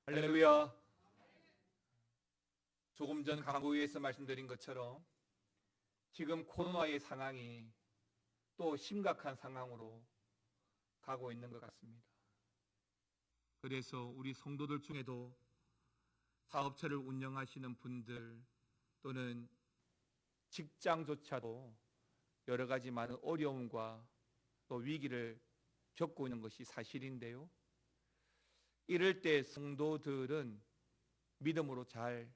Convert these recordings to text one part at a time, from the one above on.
할렐루야. 조금 전 강구에서 말씀드린 것처럼 지금 코로나의 상황이 또 심각한 상황으로 가고 있는 것 같습니다. 그래서 우리 성도들 중에도 사업체를 운영하시는 분들 또는 직장조차도 여러 가지 많은 어려움과 또 위기를 겪고 있는 것이 사실인데요. 이럴 때 성도들은 믿음으로 잘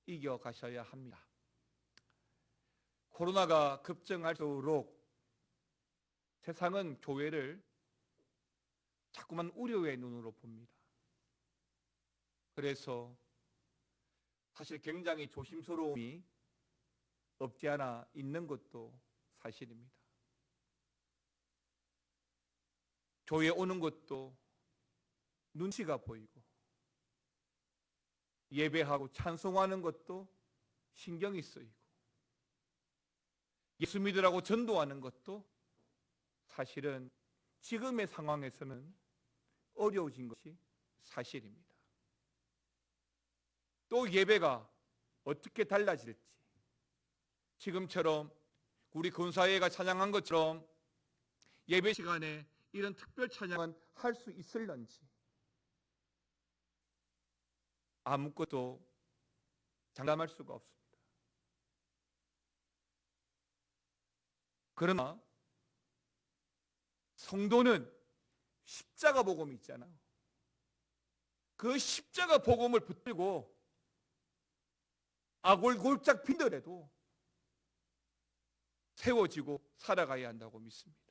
이겨가셔야 합니다. 코로나가 급증할수록 세상은 교회를 자꾸만 우려의 눈으로 봅니다. 그래서 사실 굉장히 조심스러움이 없지 않아 있는 것도 사실입니다. 교회에 오는 것도 눈치가 보이고 예배하고 찬송하는 것도 신경이 쓰이고 예수 믿으라고 전도하는 것도 사실은 지금의 상황에서는 어려워진 것이 사실입니다. 또 예배가 어떻게 달라질지, 지금처럼 우리 군사회가 찬양한 것처럼 예배 시간에 이런 특별 찬양은 할 수 있을런지 아무것도 장담할 수가 없습니다. 그러나 성도는 십자가 복음이 있잖아요. 그 십자가 복음을 붙들고 악을 골짝 핀더라도 세워지고 살아가야 한다고 믿습니다.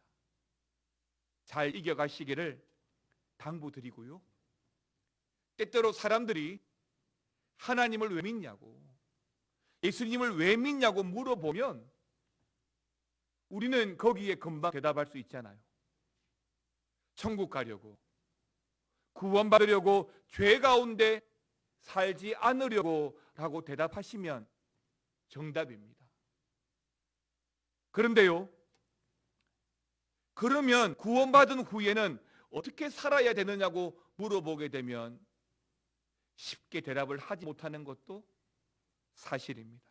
잘 이겨가시기를 당부드리고요. 때때로 사람들이 하나님을 왜 믿냐고, 예수님을 왜 믿냐고 물어보면 우리는 거기에 금방 대답할 수 있잖아요. 천국 가려고, 구원받으려고, 죄 가운데 살지 않으려고 라고 대답하시면 정답입니다. 그런데요, 그러면 구원받은 후에는 어떻게 살아야 되느냐고 물어보게 되면 쉽게 대답을 하지 못하는 것도 사실입니다.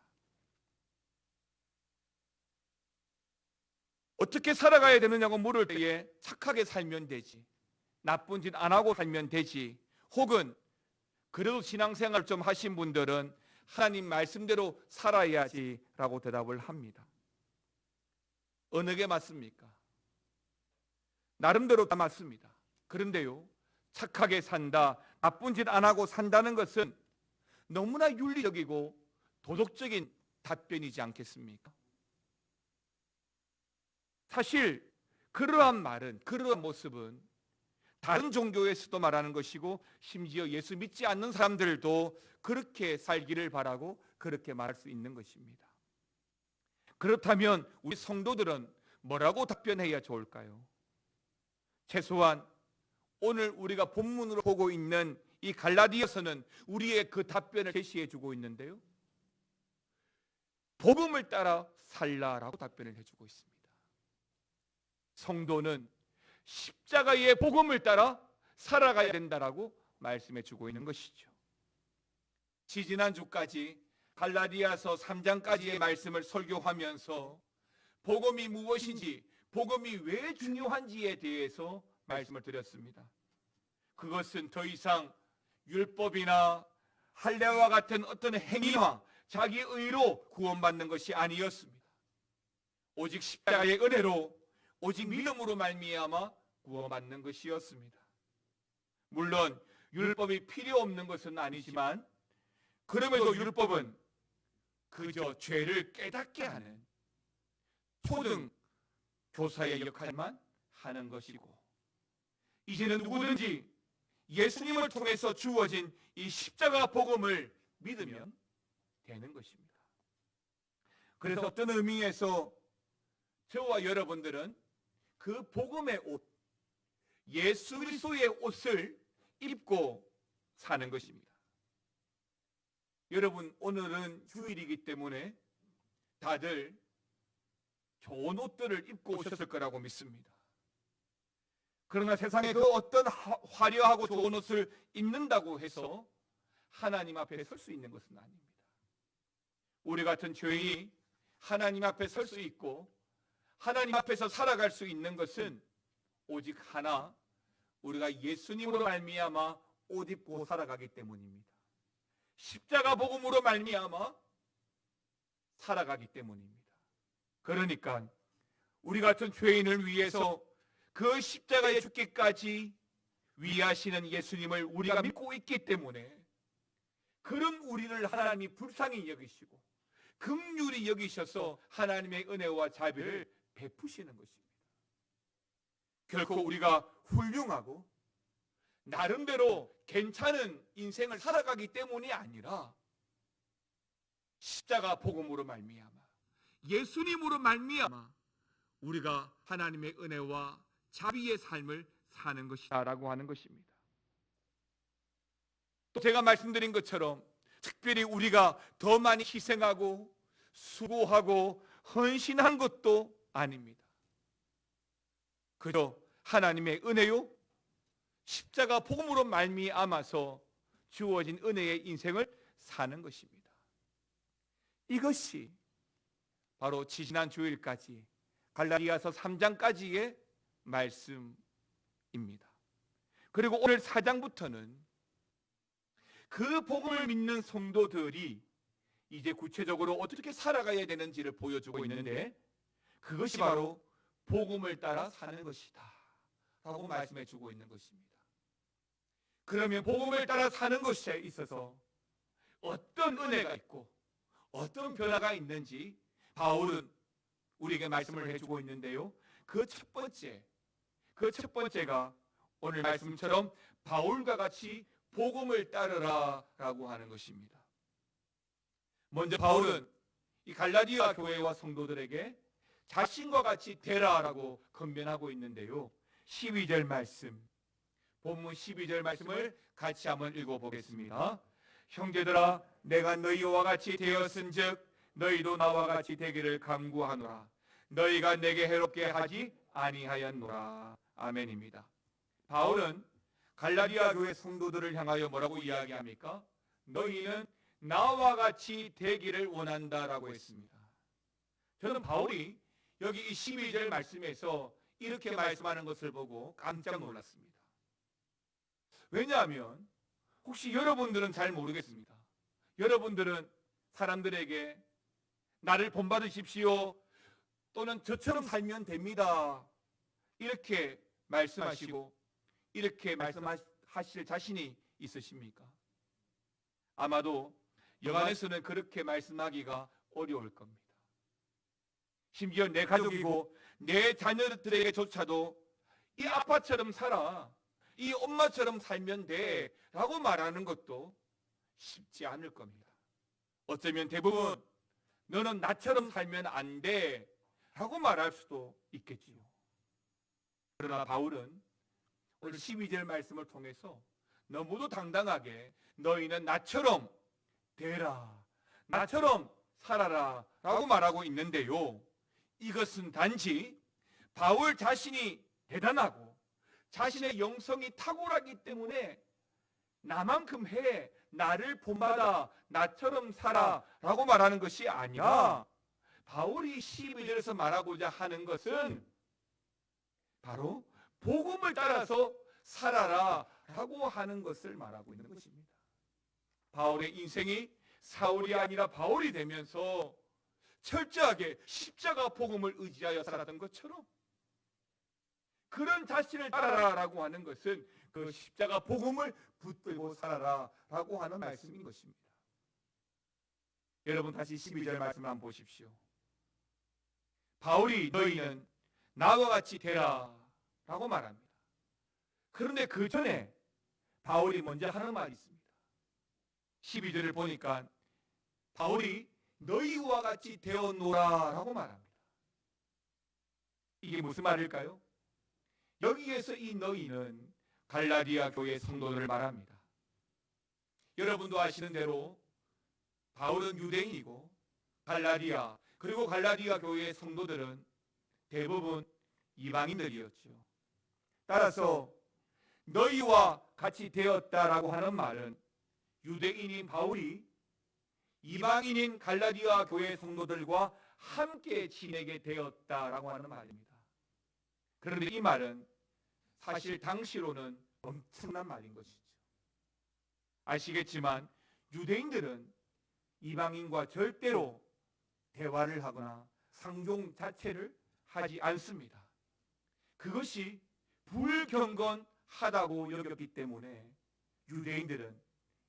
어떻게 살아가야 되느냐고 물을 때에 착하게 살면 되지, 나쁜 짓 안 하고 살면 되지, 혹은 그래도 신앙생활 좀 하신 분들은 하나님 말씀대로 살아야지 라고 대답을 합니다. 어느 게 맞습니까? 나름대로 다 맞습니다. 그런데요, 착하게 산다, 나쁜 짓 안 하고 산다는 것은 너무나 윤리적이고 도덕적인 답변이지 않겠습니까? 사실 그러한 말은, 그러한 모습은 다른 종교에서도 말하는 것이고 심지어 예수 믿지 않는 사람들도 그렇게 살기를 바라고 그렇게 말할 수 있는 것입니다. 그렇다면 우리 성도들은 뭐라고 답변해야 좋을까요? 최소한 오늘 우리가 본문으로 보고 있는 이 갈라디아서는 우리의 그 답변을 제시해 주고 있는데요, 복음을 따라 살라라고 답변을 해주고 있습니다. 성도는 십자가의 복음을 따라 살아가야 된다라고 말씀해 주고 있는 것이죠. 지지난주까지 갈라디아서 3장까지의 말씀을 설교하면서 복음이 무엇인지, 복음이 왜 중요한지에 대해서 말씀을 드렸습니다. 그것은 더 이상 율법이나 할례와 같은 어떤 행위와 자기 의로 구원받는 것이 아니었습니다. 오직 십자가의 은혜로, 오직 믿음으로 말미암아 구원받는 것이었습니다. 물론 율법이 필요 없는 것은 아니지만 그럼에도 율법은 그저 죄를 깨닫게 하는 초등 교사의 역할만 하는 것이고, 이제는 누구든지 예수님을 통해서 주어진 이 십자가 복음을 믿으면 되는 것입니다. 그래서 어떤 의미에서 저와 여러분들은 그 복음의 옷, 예수 그리스도의 옷을 입고 사는 것입니다. 여러분, 오늘은 휴일이기 때문에 다들 좋은 옷들을 입고 오셨을 거라고 믿습니다. 그러나 세상에 그 어떤 화려하고 좋은 옷을 입는다고 해서 하나님 앞에 설 수 있는 것은 아닙니다. 우리 같은 죄인이 하나님 앞에 설 수 있고 하나님 앞에서 살아갈 수 있는 것은 오직 하나, 우리가 예수님으로 말미암아 옷 입고 살아가기 때문입니다. 십자가 복음으로 말미암아 살아가기 때문입니다. 그러니까 우리 같은 죄인을 위해서 그 십자가에 죽기까지 위하시는 예수님을 우리가 믿고 있기 때문에 그런 우리를 하나님이 불쌍히 여기시고 긍휼히 여기셔서 하나님의 은혜와 자비를 베푸시는 것입니다. 결코 우리가 훌륭하고 나름대로 괜찮은 인생을 살아가기 때문이 아니라 십자가 복음으로 말미암아 예수님으로 말미암아 우리가 하나님의 은혜와 자비의 삶을 사는 것이다 라고 하는 것입니다. 또 제가 말씀드린 것처럼 특별히 우리가 더 많이 희생하고 수고하고 헌신한 것도 아닙니다. 그저 하나님의 은혜요 십자가 복음으로 말미암아서 주어진 은혜의 인생을 사는 것입니다. 이것이 바로 지지난 주일까지 갈라디아서 3장까지의 말씀입니다. 그리고 오늘 4장부터는 그 복음을 믿는 성도들이 이제 구체적으로 어떻게 살아가야 되는지를 보여주고 있는데 그것이 바로 복음을 따라 사는 것이다 라고 말씀해 주고 있는 것입니다. 그러면 복음을 따라 사는 것에 있어서 어떤 은혜가 있고 어떤 변화가 있는지 바울은 우리에게 말씀을 해주고 있는데요. 그 첫 번째가 오늘 말씀처럼 바울과 같이 복음을 따르라 라고 하는 것입니다. 먼저 바울은 이 갈라디아 교회와 성도들에게 자신과 같이 되라라고 건면하고 있는데요. 12절 말씀, 본문 12절 말씀을 같이 한번 읽어보겠습니다. 형제들아 내가 너희와 같이 되었은즉 너희도 나와 같이 되기를 간구하노라. 너희가 내게 해롭게 하지 아니하였노라. 아멘입니다. 바울은 갈라디아 교회 성도들을 향하여 뭐라고 이야기합니까? 너희는 나와 같이 되기를 원한다라고 했습니다. 저는 바울이 여기 이 12절 말씀에서 이렇게 말씀하는 것을 보고 깜짝 놀랐습니다. 왜냐하면 혹시 여러분들은 잘 모르겠습니다. 여러분들은 사람들에게 나를 본받으십시오 또는 저처럼 살면 됩니다 이렇게 말씀하시고 이렇게 말씀하실 자신이 있으십니까? 아마도 영안에서는 그렇게 말씀하기가 어려울 겁니다. 심지어 내 가족이고 내 자녀들에게조차도 이 아빠처럼 살아, 이 엄마처럼 살면 돼 라고 말하는 것도 쉽지 않을 겁니다. 어쩌면 대부분 너는 나처럼 살면 안 돼 라고 말할 수도 있겠지요. 그러나 바울은 오늘 12절 말씀을 통해서 너무도 당당하게 너희는 나처럼 되라, 나처럼 살아라 라고 말하고 있는데요. 이것은 단지 바울 자신이 대단하고 자신의 영성이 탁월하기 때문에 나만큼 해, 나를 본받아, 나처럼 살아 라고 말하는 것이 아니라 바울이 12절에서 말하고자 하는 것은 바로 복음을 따라서 살아라 라고 하는 것을 말하고 있는 것입니다. 바울의 인생이 사울이 아니라 바울이 되면서 철저하게 십자가 복음을 의지하여 살았던 것처럼 그런 자신을 따라라라고 하는 것은 그 십자가 복음을 붙들고 살아라라고 하는 말씀인 것입니다. 여러분 다시 12절 말씀 한번 보십시오. 바울이 너희는 나와 같이 되라 라고 말합니다. 그런데 그 전에 바울이 먼저 하는 말이 있습니다. 12절을 보니까 바울이 너희와 같이 되어노라 라고 말합니다. 이게 무슨 말일까요? 여기에서 이 너희는 갈라디아 교회 성도들을 말합니다. 여러분도 아시는 대로 바울은 유대인이고 그리고 갈라디아 교회의 성도들은 대부분 이방인들이었죠. 따라서 너희와 같이 되었다라고 하는 말은 유대인인 바울이 이방인인 갈라디아 교회 성도들과 함께 지내게 되었다라고 하는 말입니다. 그런데 이 말은 사실 당시로는 엄청난 말인 것이죠. 아시겠지만 유대인들은 이방인과 절대로 대화를 하거나 상종 자체를 하지 않습니다. 그것이 불경건하다고 여겼기 때문에 유대인들은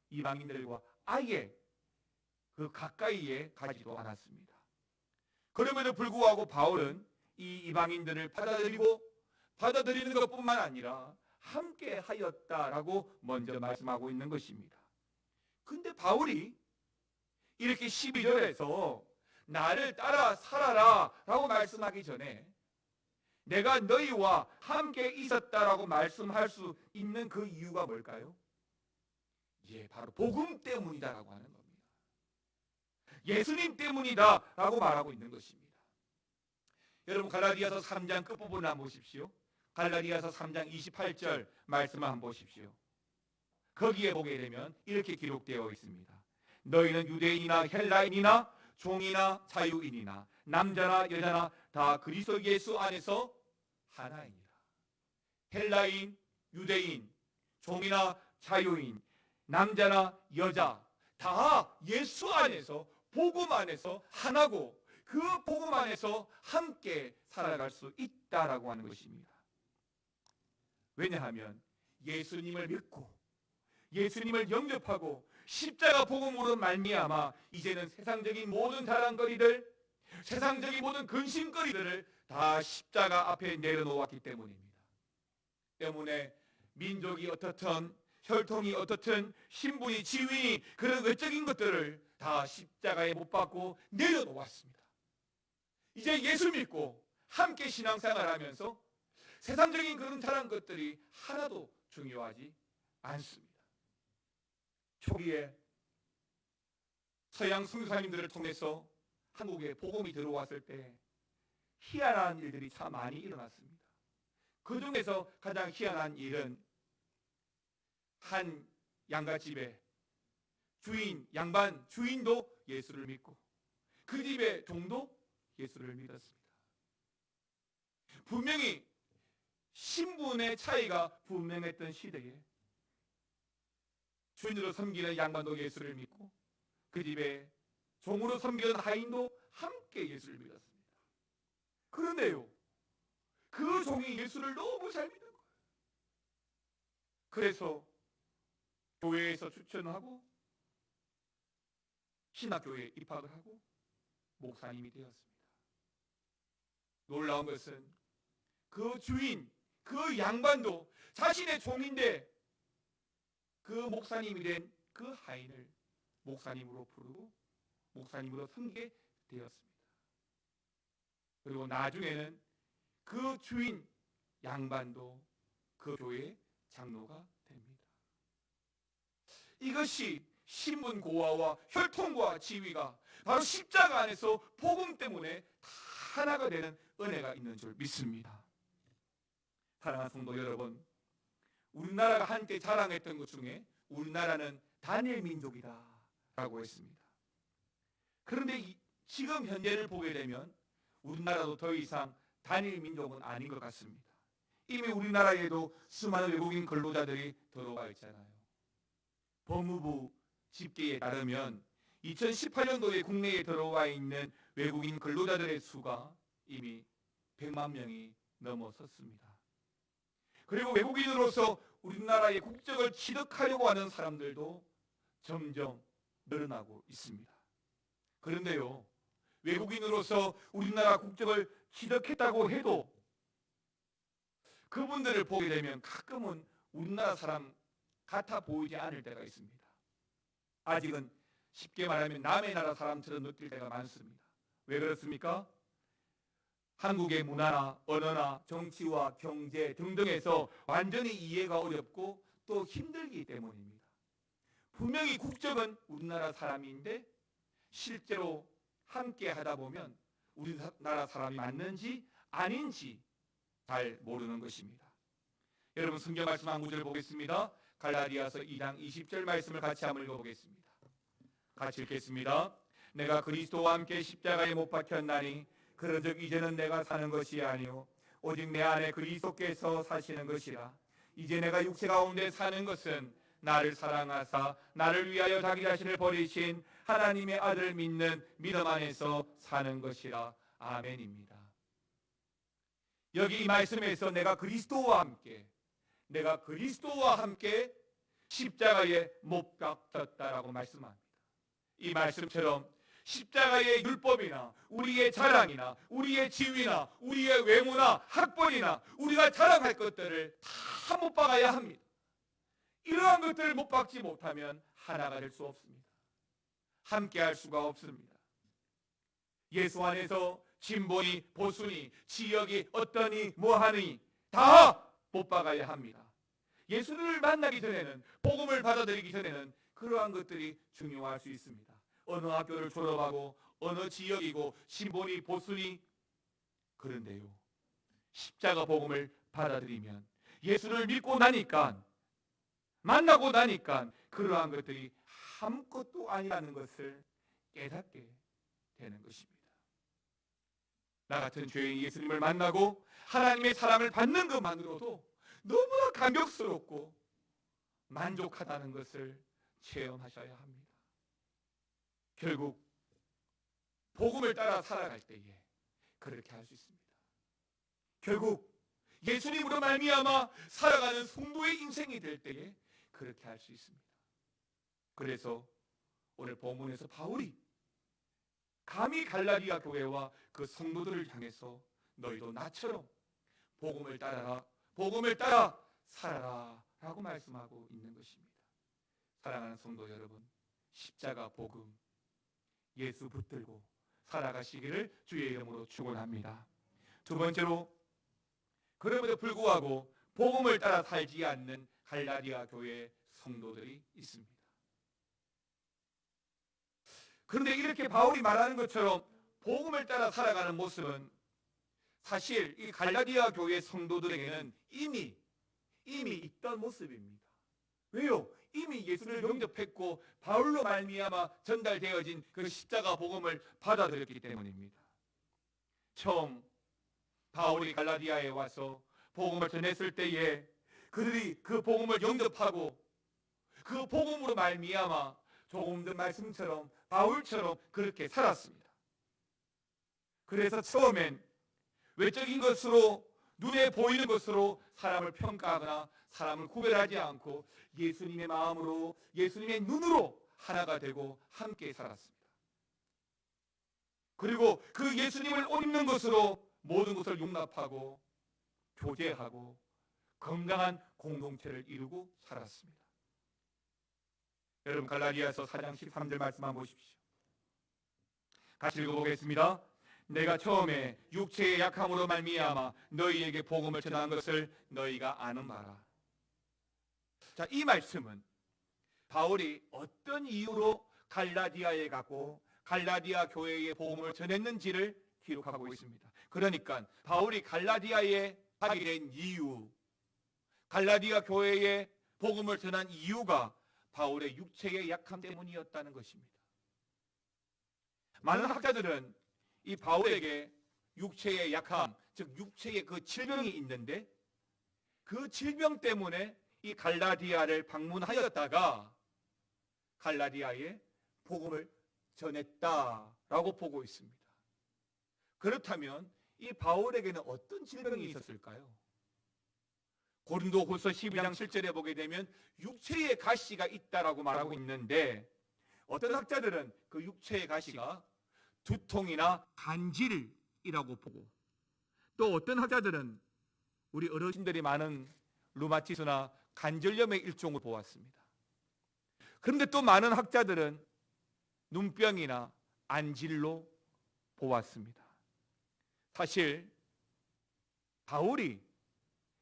이방인들과 아예 그 가까이에 가지도 않았습니다. 그럼에도 불구하고 바울은 이 이방인들을 받아들이는 것뿐만 아니라 함께 하였다라고 먼저 말씀하고 있는 것입니다. 근데 바울이 이렇게 12절에서 나를 따라 살아라 라고 말씀하기 전에 내가 너희와 함께 있었다라고 말씀할 수 있는 그 이유가 뭘까요? 예, 바로 복음 때문이다라고 하는 겁니다. 예수님 때문이다라고 말하고 있는 것입니다. 여러분 갈라디아서 3장 끝부분을 한번 보십시오. 갈라디아서 3장 28절 말씀을 한번 보십시오. 거기에 보게 되면 이렇게 기록되어 있습니다. 너희는 유대인이나 헬라인이나 종이나 자유인이나 남자나 여자나 다 그리스도 예수 안에서 하나이니라. 헬라인, 유대인, 종이나 자유인, 남자나 여자 다 예수 안에서 복음 안에서 하나고 그 복음 안에서 함께 살아갈 수 있다라고 하는 것입니다. 왜냐하면 예수님을 믿고 예수님을 영접하고 십자가 복음으로 말미암아 이제는 세상적인 모든 자랑거리들, 세상적인 모든 근심거리들을 다 십자가 앞에 내려놓았기 때문입니다. 때문에 민족이 어떻든 혈통이 어떻든 신분이 지위니 그런 외적인 것들을 다 십자가에 못 박고 내려놓았습니다. 이제 예수 믿고 함께 신앙생활하면서 세상적인 그런 자란 것들이 하나도 중요하지 않습니다. 초기에 서양 선교사님들을 통해서 한국에 복음이 들어왔을 때 희한한 일들이 참 많이 일어났습니다. 그 중에서 가장 희한한 일은 한 양갓집에 양반 주인도 예수를 믿고 그 집의 종도 예수를 믿었습니다. 분명히 신분의 차이가 분명했던 시대에 주인으로 섬기는 양반도 예수를 믿고 그 집에 종으로 섬기는 하인도 함께 예수를 믿었습니다. 그런데요, 그 종이 예수를 너무 잘 믿는 거예요. 그래서 교회에서 추천하고 신학교에 입학을 하고 목사님이 되었습니다. 놀라운 것은 그 주인, 그 양반도 자신의 종인데 그 목사님이 된 그 하인을 목사님으로 부르고 목사님으로 섬기게 되었습니다. 그리고 나중에는 그 주인 양반도 그 교회의 장로가 됩니다. 이것이 신분 고하와 혈통과 지위가 바로 십자가 안에서 복음 때문에 다 하나가 되는 은혜가 있는 줄 믿습니다. 사랑하는 성도 여러분, 우리나라가 한때 자랑했던 것 중에 우리나라는 단일 민족이다 라고 했습니다. 그런데 지금 현재를 보게 되면 우리나라도 더 이상 단일 민족은 아닌 것 같습니다. 이미 우리나라에도 수많은 외국인 근로자들이 들어와 있잖아요. 법무부 집계에 따르면 2018년도에 국내에 들어와 있는 외국인 근로자들의 수가 이미 100만 명이 넘어섰습니다. 그리고 외국인으로서 우리나라의 국적을 취득하려고 하는 사람들도 점점 늘어나고 있습니다. 그런데요, 외국인으로서 우리나라 국적을 취득했다고 해도 그분들을 보게 되면 가끔은 우리나라 사람 같아 보이지 않을 때가 있습니다. 아직은 쉽게 말하면 남의 나라 사람처럼 느낄 때가 많습니다. 왜 그렇습니까? 한국의 문화나 언어나 정치와 경제 등등에서 완전히 이해가 어렵고 또 힘들기 때문입니다. 분명히 국적은 우리나라 사람인데 실제로 함께 하다 보면 우리나라 사람이 맞는지 아닌지 잘 모르는 것입니다. 여러분 성경 말씀 한 구절 보겠습니다. 갈라디아서 2장 20절 말씀을 같이 한번 읽어보겠습니다. 같이 읽겠습니다. 내가 그리스도와 함께 십자가에 못 박혔나니 그런즉 이제는 내가 사는 것이 아니요 오직 내 안에 그리스도께서 사시는 것이라. 이제 내가 육체 가운데 사는 것은 나를 사랑하사 나를 위하여 자기 자신을 버리신 하나님의 아들을 믿는 믿음 안에서 사는 것이라. 아멘입니다. 여기 이 말씀에서 내가 그리스도와 함께 십자가에 못 박혔다라고 말씀합니다. 이 말씀처럼 십자가의 율법이나 우리의 자랑이나 우리의 지위나 우리의 외모나 학벌이나 우리가 자랑할 것들을 다 못 박아야 합니다. 이러한 것들을 못 박지 못하면 하나가 될 수 없습니다. 함께 할 수가 없습니다. 예수 안에서 진보니 보수니 지역이 어떠니 뭐하니 다 못 박아야 합니다. 예수를 만나기 전에는, 복음을 받아들이기 전에는 그러한 것들이 중요할 수 있습니다. 어느 학교를 졸업하고 어느 지역이고 신보니 보수니, 그런데요 십자가 복음을 받아들이면, 예수를 믿고 나니까, 만나고 나니까 그러한 것들이 아무것도 아니라는 것을 깨닫게 되는 것입니다. 나 같은 죄인 예수님을 만나고 하나님의 사랑을 받는 것만으로도 너무나 감격스럽고 만족하다는 것을 체험하셔야 합니다. 결국 복음을 따라 살아갈 때에 그렇게 할 수 있습니다. 결국 예수님으로 말미암아 살아가는 성도의 인생이 될 때에 그렇게 할 수 있습니다. 그래서 오늘 본문에서 바울이 감히 갈라디아 교회와 그 성도들을 향해서 너희도 나처럼 복음을 따라 살아라 라고 말씀하고 있는 것입니다. 사랑하는 성도 여러분, 십자가 복음 예수 붙들고 살아가시기를 주의 이름으로 축원합니다. 두 번째로, 그럼에도 불구하고 복음을 따라 살지 않는 갈라디아 교회 성도들이 있습니다. 그런데 이렇게 바울이 말하는 것처럼 복음을 따라 살아가는 모습은 사실 이 갈라디아 교회 성도들에게는 이미 있던 모습입니다. 왜요? 이미 예수를 영접했고 바울로 말미암아 전달되어진 그 십자가 복음을 받아들였기 때문입니다. 처음 바울이 갈라디아에 와서 복음을 전했을 때에 그들이 그 복음을 영접하고 그 복음으로 말미암아 조금 더 말씀처럼 바울처럼 그렇게 살았습니다. 그래서 처음엔 외적인 것으로, 눈에 보이는 것으로 사람을 평가하거나 사람을 구별하지 않고 예수님의 마음으로, 예수님의 눈으로 하나가 되고 함께 살았습니다. 그리고 그 예수님을 옷 입는 것으로 모든 것을 용납하고 교제하고 건강한 공동체를 이루고 살았습니다. 여러분, 갈라디아서 4장 13절 말씀 한번 보십시오. 같이 읽어보겠습니다. 내가 처음에 육체의 약함으로 말미암아 너희에게 복음을 전한 것을 너희가 아는 바라. 자, 이 말씀은 바울이 어떤 이유로 갈라디아에 가고 갈라디아 교회에 복음을 전했는지를 기록하고 있습니다. 그러니까 바울이 갈라디아에 가게 된 이유, 갈라디아 교회에 복음을 전한 이유가 바울의 육체의 약함 때문이었다는 것입니다. 많은 학자들은 이 바울에게 육체의 약함, 즉 육체의 그 질병이 있는데 그 질병 때문에 이 갈라디아를 방문하였다가 갈라디아에 복음을 전했다라고 보고 있습니다. 그렇다면 이 바울에게는 어떤 질병이 있었을까요? 고린도후서 12장 7절에 보게 되면 육체의 가시가 있다라고 말하고 있는데, 어떤 학자들은 그 육체의 가시가 두통이나 간질이라고 보고, 또 어떤 학자들은 우리 어르신들이 많은 루마티스나 관절염의 일종을 보았습니다. 그런데 또 많은 학자들은 눈병이나 안질로 보았습니다. 사실 바울이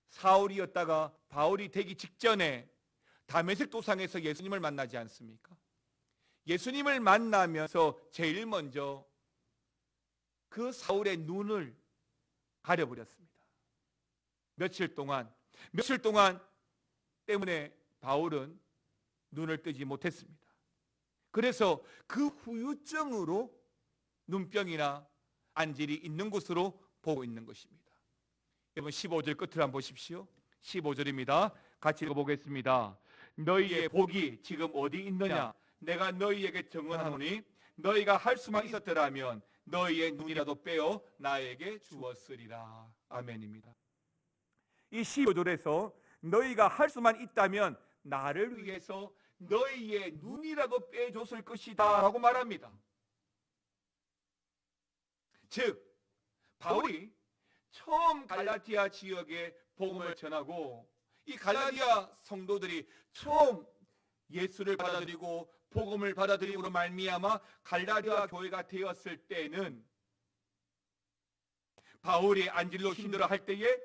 사울이었다가 바울이 되기 직전에 다메섹 도상에서 예수님을 만나지 않습니까? 예수님을 만나면서 제일 먼저 그 사울의 눈을 가려버렸습니다. 며칠 동안 며칠 동안 때문에 바울은 눈을 뜨지 못했습니다. 그래서 그 후유증으로 눈병이나 안질이 있는 곳으로 보고 있는 것입니다. 여러분 15절 끝을 한번 보십시오. 15절입니다. 같이 읽어보겠습니다. 너희의 복이 지금 어디 있느냐? 내가 너희에게 증언하노니 너희가 할 수만 있었더라면 너희의 눈이라도 빼어 나에게 주었으리라. 아멘입니다. 이 15절에서 너희가 할 수만 있다면 나를 위해서 너희의 눈이라도 빼줬을 것이다 라고 말합니다. 즉 바울이 처음 갈라디아 지역에 복음을 전하고 이 갈라디아 성도들이 처음 예수를 받아들이고 복음을 받아들임으로 말미암아 갈라디아 교회가 되었을 때는 바울이 안질로 힘들어할 때에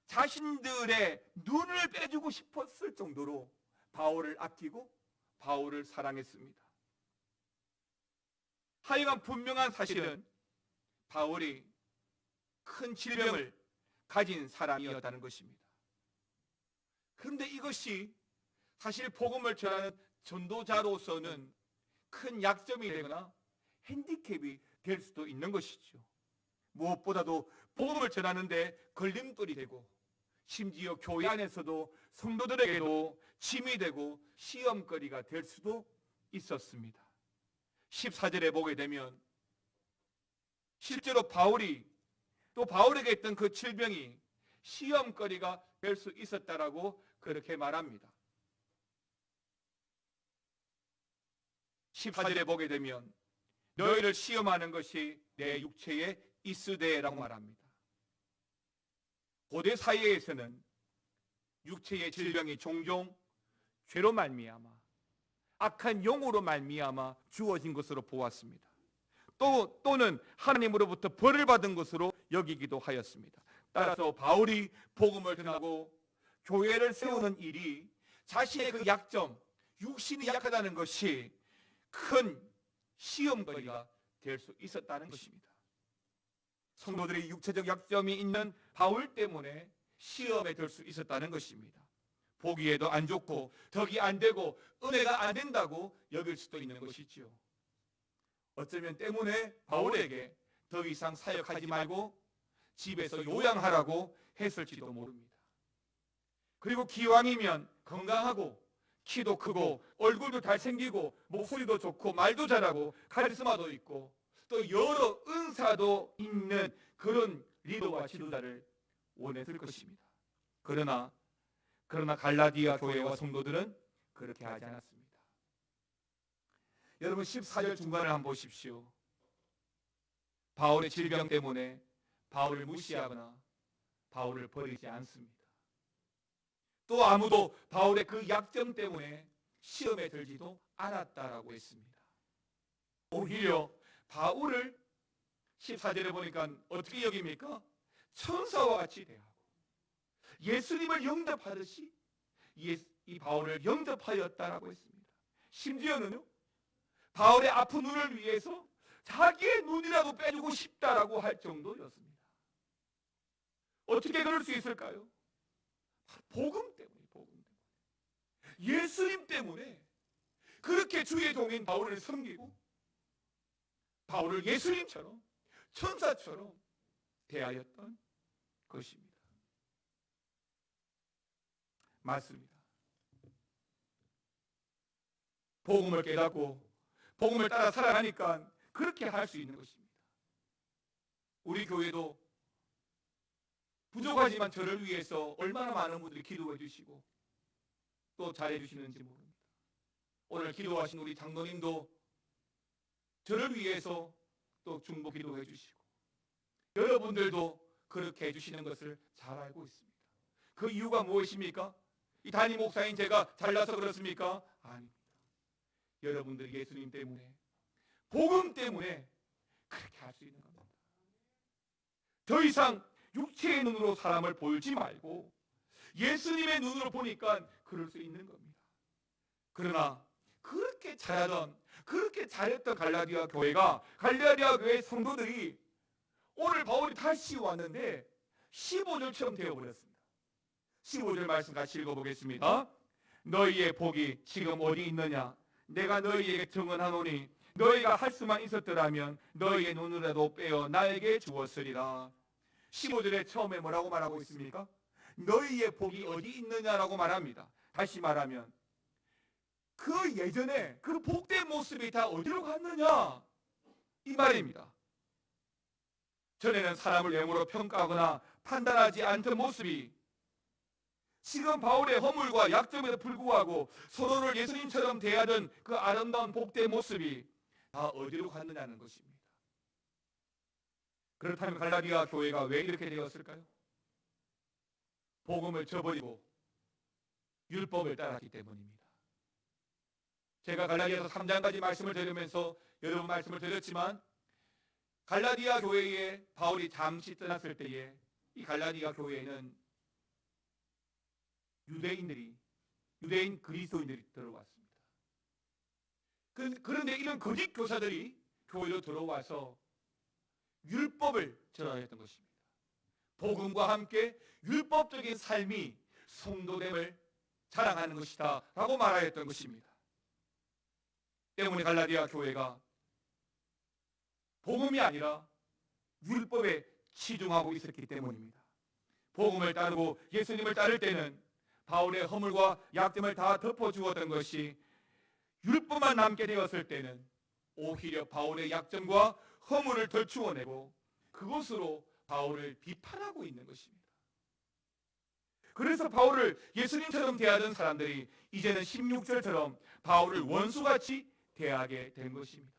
자신들의 눈을 빼주고 싶었을 정도로 바울을 아끼고 바울을 사랑했습니다. 하여간 분명한 사실은 바울이 큰 질병을 가진 사람이었다는 것입니다. 그런데 이것이 사실 복음을 전하는 전도자로서는 큰 약점이 되거나 핸디캡이 될 수도 있는 것이죠. 무엇보다도 복음을 전하는데 걸림돌이 되고 심지어 교회 안에서도 성도들에게도 짐이 되고 시험거리가 될 수도 있었습니다. 14절에 보게 되면 실제로 바울이 또 바울에게 있던 그 질병이 시험거리가 될 수 있었다라고 그렇게 말합니다. 14절에 보게 되면 너희를 시험하는 것이 내 육체에 있으되라고 말합니다. 고대 사회에서는 육체의 질병이 종종 죄로 말미암아 악한 영으로 말미암아 주어진 것으로 보았습니다. 또는 하나님으로부터 벌을 받은 것으로 여기기도 하였습니다. 따라서 바울이 복음을 전하고 교회를 세우는 일이 자신의 그 약점, 육신이 약하다는 것이 큰 시험거리가 될 수 있었다는 것입니다. 성도들이 육체적 약점이 있는 바울 때문에 시험에 들 수 있었다는 것입니다. 보기에도 안 좋고 덕이 안 되고 은혜가 안 된다고 여길 수도 있는 것이지요. 어쩌면 때문에 바울에게 더 이상 사역하지 말고 집에서 요양하라고 했을지도 모릅니다. 그리고 기왕이면 건강하고 키도 크고 얼굴도 잘생기고 목소리도 좋고 말도 잘하고 카리스마도 있고 또 여러 은사도 있는 그런 리더와 지도자를 원했을 것입니다. 그러나 갈라디아 교회와 성도들은 그렇게 하지 않았습니다. 여러분 14절 중간을 한번 보십시오. 바울의 질병 때문에 바울을 무시하거나 바울을 버리지 않습니다. 또 아무도 바울의 그 약점 때문에 시험에 들지도 않았다라고 했습니다. 오히려 바울을 14절에 보니까 어떻게 여깁니까? 천사와 같이 대하고 예수님을 영접하듯이 이 바울을 영접하였다라고 했습니다. 심지어는요, 바울의 아픈 눈을 위해서 자기의 눈이라도 빼주고 싶다라고 할 정도였습니다. 어떻게 그럴 수 있을까요? 복음 때문에, 복음 때문에. 예수님 때문에 그렇게 주의 종인 바울을 섬기고 바울을 예수님처럼 천사처럼 대하였던 것입니다. 맞습니다. 복음을 깨닫고 복음을 따라 살아가니까 그렇게 할 수 있는 것입니다. 우리 교회도 부족하지만 저를 위해서 얼마나 많은 분들이 기도해 주시고 또 잘해 주시는지 모릅니다. 오늘 기도하신 우리 장로님도 저를 위해서 또 중보 기도해 주시고 여러분들도 그렇게 해주시는 것을 잘 알고 있습니다. 그 이유가 무엇입니까? 이 담임 목사인 제가 잘나서 그렇습니까? 아닙니다. 여러분들 예수님 때문에 복음 때문에 그렇게 할 수 있는 겁니다. 더 이상 육체의 눈으로 사람을 보지 말고 예수님의 눈으로 보니까 그럴 수 있는 겁니다. 그러나 그렇게 잘하던 그렇게 잘했던 갈라디아 교회가 갈라디아 교회 성도들이 오늘 바울이 다시 왔는데 15절처럼 되어버렸습니다. 15절 말씀 같이 읽어보겠습니다. 너희의 복이 지금 어디 있느냐? 내가 너희에게 증언하노니 너희가 할 수만 있었더라면 너희의 눈이라도 빼어 나에게 주었으리라. 15절에 처음에 뭐라고 말하고 있습니까? 너희의 복이 어디 있느냐라고 말합니다. 다시 말하면 그 예전에 그 복된 모습이 다 어디로 갔느냐 이 말입니다. 전에는 사람을 외모로 평가하거나 판단하지 않던 모습이 지금 바울의 허물과 약점에도 불구하고 서로를 예수님처럼 대하던 그 아름다운 복된 모습이 다 어디로 갔느냐는 것입니다. 그렇다면 갈라디아 교회가 왜 이렇게 되었을까요? 복음을 저버리고 율법을 따랐기 때문입니다. 제가 갈라디아서 3장까지 말씀을 드리면서 여러 번 말씀을 드렸지만 갈라디아 교회에 바울이 잠시 떠났을 때에 이 갈라디아 교회에는 유대인 그리스도인들이 들어왔습니다. 그런데 이런 거짓 교사들이 교회로 들어와서 율법을 전하였던 것입니다. 복음과 함께 율법적인 삶이 성도됨을 자랑하는 것이다 라고 말하였던 것입니다. 때문에 갈라디아 교회가 복음이 아니라 율법에 치중하고 있었기 때문입니다. 복음을 따르고 예수님을 따를 때는 바울의 허물과 약점을 다 덮어주었던 것이 율법만 남게 되었을 때는 오히려 바울의 약점과 허물을 덜추어내고 그것으로 바울을 비판하고 있는 것입니다. 그래서 바울을 예수님처럼 대하던 사람들이 이제는 16절처럼 바울을 원수같이 대하게 된 것입니다.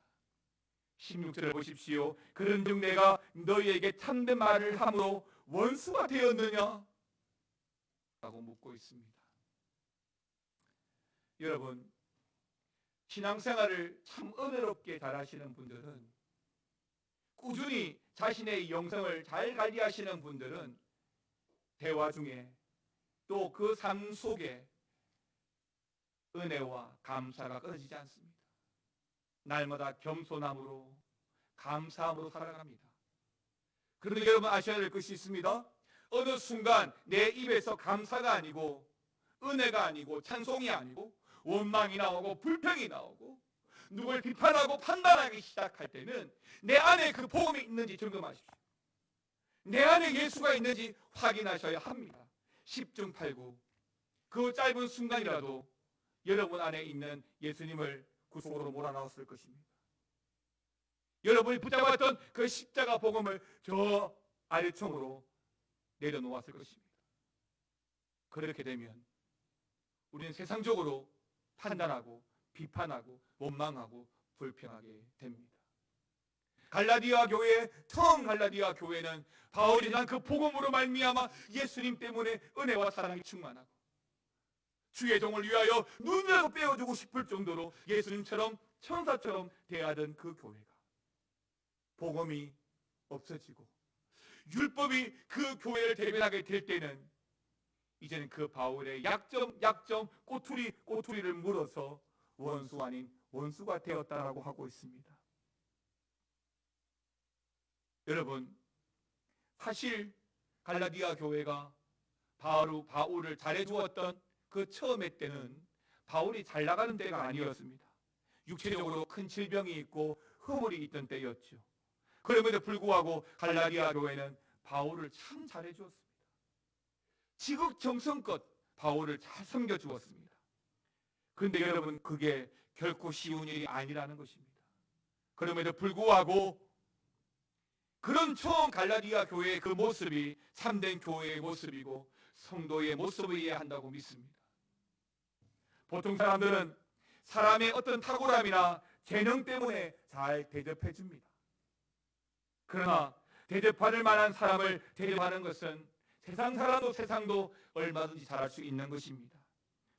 16절을 보십시오. 그런즉 내가 너희에게 참된 말을 함으로 원수가 되었느냐? 라고 묻고 있습니다. 여러분, 신앙생활을 참 은혜롭게 잘하시는 분들은, 꾸준히 자신의 영성을 잘 관리하시는 분들은 대화 중에 또 그 삶 속에 은혜와 감사가 끊어지지 않습니다. 날마다 겸손함으로 감사함으로 살아갑니다. 그런데 여러분 아셔야 될 것이 있습니다. 어느 순간 내 입에서 감사가 아니고 은혜가 아니고 찬송이 아니고 원망이 나오고 불평이 나오고 누굴 비판하고 판단하기 시작할 때는 내 안에 그 복음이 있는지 점검하십시오. 내 안에 예수가 있는지 확인하셔야 합니다. 10중 8구 그 짧은 순간이라도 여러분 안에 있는 예수님을 구속으로 몰아넣었을 것입니다. 여러분이 붙잡았던 그 십자가 복음을 저 아래층으로 내려놓았을 것입니다. 그렇게 되면 우리는 세상적으로 판단하고 비판하고 원망하고 불평하게 됩니다. 갈라디아 교회, 처음 갈라디아 교회는 바울이 난 그 복음으로 말미암아 예수님 때문에 은혜와 사랑이 충만하고 주의 종을 위하여 눈이라도 빼어주고 싶을 정도로 예수님처럼 천사처럼 대하던 그 교회가 복음이 없어지고 율법이 그 교회를 대변하게 될 때는 이제는 그 바울의 약점 꼬투리를 물어서 원수 아닌 원수가 되었다라고 하고 있습니다. 여러분, 사실 갈라디아 교회가 바울을 잘해주었던 그 처음에 때는 바울이 잘 나가는 때가 아니었습니다. 육체적으로 큰 질병이 있고 허물이 있던 때였죠. 그럼에도 불구하고 갈라디아 교회는 바울을 참 잘해주었습니다. 지극정성껏 바울을 잘 섬겨주었습니다. 그런데 여러분, 그게 결코 쉬운 일이 아니라는 것입니다. 그럼에도 불구하고 그런 처음 갈라디아 교회의 그 모습이 참된 교회의 모습이고 성도의 모습이어야 한다고 믿습니다. 보통 사람들은 사람의 어떤 탁월함이나 재능 때문에 잘 대접해 줍니다. 그러나 대접받을 만한 사람을 대접하는 것은 세상 사람도 세상도 얼마든지 잘할 수 있는 것입니다.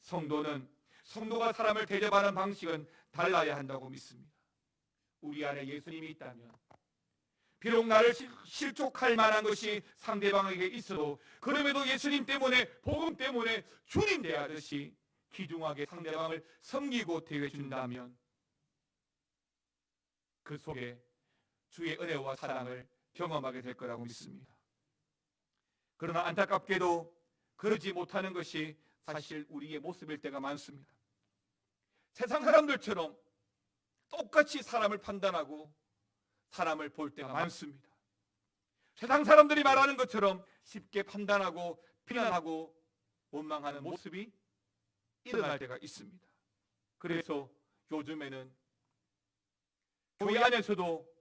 성도가 사람을 대접하는 방식은 달라야 한다고 믿습니다. 우리 안에 예수님이 있다면 비록 나를 실족할 만한 것이 상대방에게 있어도 그럼에도 예수님 때문에 복음 때문에 주님 대하듯이 귀중하게 상대방을 섬기고 대해준다면 그 속에 주의 은혜와 사랑을 경험하게 될 거라고 믿습니다. 그러나 안타깝게도 그러지 못하는 것이 사실 우리의 모습일 때가 많습니다. 세상 사람들처럼 똑같이 사람을 판단하고 사람을 볼 때가 많습니다. 세상 사람들이 말하는 것처럼 쉽게 판단하고 비난하고 원망하는 모습이 일어날 때가 있습니다. 그래서 요즘에는 교회 안에서도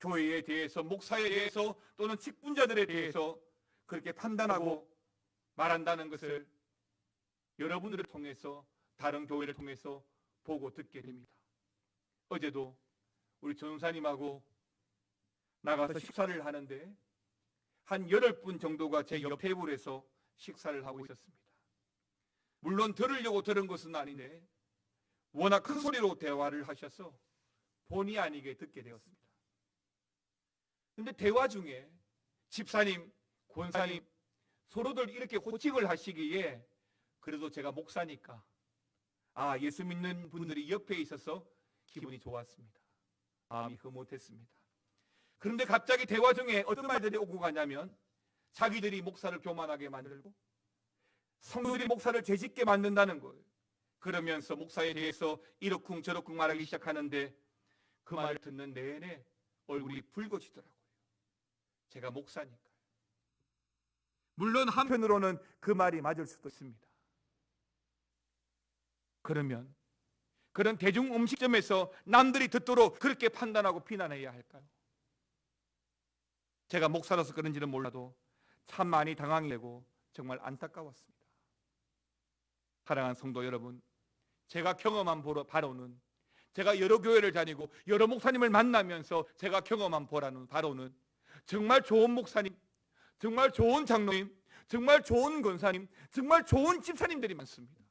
교회에 대해서, 목사에 대해서 또는 직분자들에 대해서 그렇게 판단하고 말한다는 것을 여러분들을 통해서, 다른 교회를 통해서 보고 듣게 됩니다. 어제도 우리 전사님하고 나가서 식사를 하는데 한 8분 정도가 제 옆 테이블에서 식사를 하고 있었습니다. 물론 들으려고 들은 것은 아닌데 워낙 큰 소리로 대화를 하셔서 본의 아니게 듣게 되었습니다. 근데 대화 중에 집사님, 권사님 서로들 이렇게 호칭을 하시기에 그래도 제가 목사니까 예수 믿는 분들이 옆에 있어서 기분이 좋았습니다. 마음이 흐뭇했습니다. 그런데 갑자기 대화 중에 어떤 말들이 오고 가냐면 자기들이 목사를 교만하게 만들고 성도들이 목사를 죄짓게 만든다는 거예요. 그러면서 목사에 대해서 이러쿵 저러쿵 말하기 시작하는데 그 말을 듣는 내내 얼굴이 붉어지더라고요. 제가 목사니까요. 물론 한편으로는 그 말이 맞을 수도 있습니다. 그러면 그런 대중 음식점에서 남들이 듣도록 그렇게 판단하고 비난해야 할까요? 제가 목사로서 그런지는 몰라도 참 많이 당황이 되고 정말 안타까웠습니다. 사랑하는 성도 여러분, 제가 경험한 바로는, 제가 여러 교회를 다니고 여러 목사님을 만나면서 제가 경험한 바로는 정말 좋은 목사님, 정말 좋은 장로님, 정말 좋은 권사님, 정말 좋은 집사님들이 많습니다.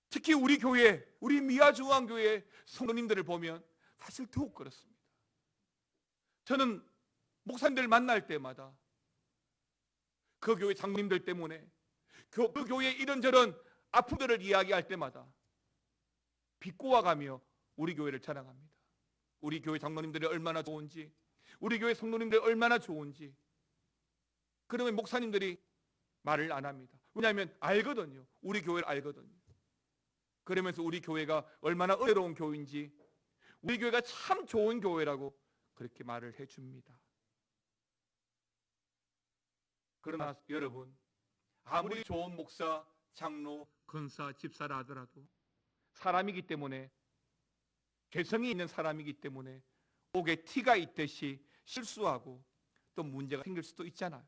특히 우리 교회, 우리 미아중앙교회 성도님들을 보면 사실 더욱 그렇습니다. 저는 목사님들 만날 때마다 그 교회 장로님들 때문에 그 교회 이런저런 아픔들을 이야기할 때마다 비꼬아가며 우리 교회를 자랑합니다. 우리 교회 장로님들이 얼마나 좋은지, 우리 교회 성도님들이 얼마나 좋은지. 그러면 목사님들이 말을 안 합니다. 왜냐하면 알거든요. 우리 교회를 알거든요. 그러면서 우리 교회가 얼마나 은혜로운 교회인지, 우리 교회가 참 좋은 교회라고 그렇게 말을 해줍니다. 그러나 여러분, 아무리 좋은 목사, 장로, 권사, 집사라 하더라도 사람이기 때문에, 개성이 있는 사람이기 때문에 목에 티가 있듯이 실수하고 또 문제가 생길 수도 있잖아요.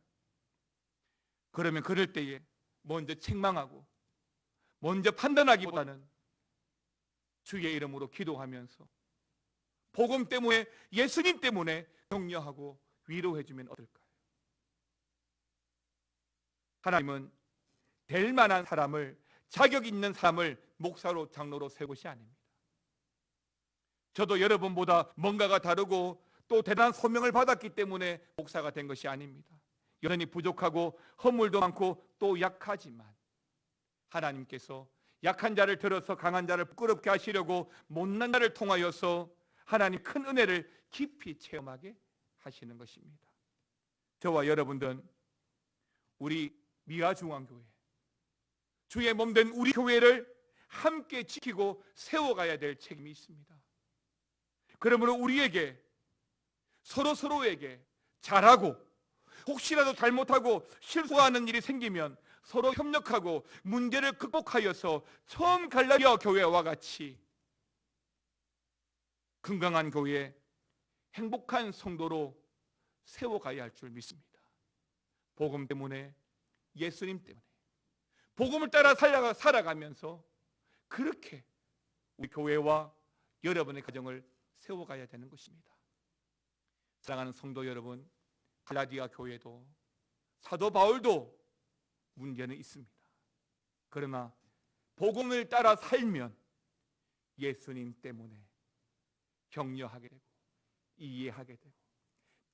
그러면 그럴 때에 먼저 책망하고 먼저 판단하기보다는 주의 이름으로 기도하면서 복음 때문에, 예수님 때문에 격려하고 위로해주면 어떨까요? 하나님은 될 만한 사람을, 자격 있는 사람을 목사로, 장로로 세운 것이 아닙니다. 저도 여러분보다 뭔가가 다르고 또 대단한 소명을 받았기 때문에 목사가 된 것이 아닙니다. 여전히 부족하고 허물도 많고 또 약하지만 하나님께서 약한 자를 들어서 강한 자를 부끄럽게 하시려고 못난 자를 통하여서 하나님 큰 은혜를 깊이 체험하게 하시는 것입니다. 저와 여러분들은 우리 미아중앙교회, 주의 몸된 우리 교회를 함께 지키고 세워가야 될 책임이 있습니다. 그러므로 우리에게, 서로에게 잘하고 혹시라도 잘못하고 실수하는 일이 생기면 서로 협력하고 문제를 극복하여서 처음 갈라디아 교회와 같이 건강한 교회, 행복한 성도로 세워가야 할 줄 믿습니다. 복음 때문에, 예수님 때문에 복음을 따라 살아가면서 그렇게 우리 교회와 여러분의 가정을 세워가야 되는 것입니다. 사랑하는 성도 여러분, 갈라디아 교회도 사도 바울도 문제는 있습니다. 그러나 복음을 따라 살면 예수님 때문에 격려하게 되고 이해하게 되고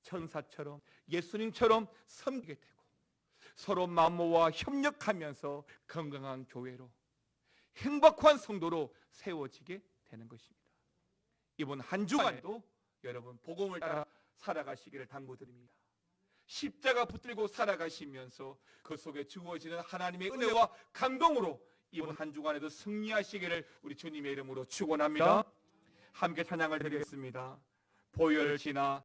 천사처럼, 예수님처럼 섬기게 되고 서로 마음 모아 협력하면서 건강한 교회로, 행복한 성도로 세워지게 되는 것입니다. 이번 한 주간에도 여러분 복음을 따라 살아가시기를 당부드립니다. 십자가 붙들고 살아가시면서 그 속에 주어지는 하나님의 은혜와 감동으로 이번 한 주간에도 승리하시기를 우리 주님의 이름으로 축원합니다. 함께 찬양을 드리겠습니다. 보혈 지나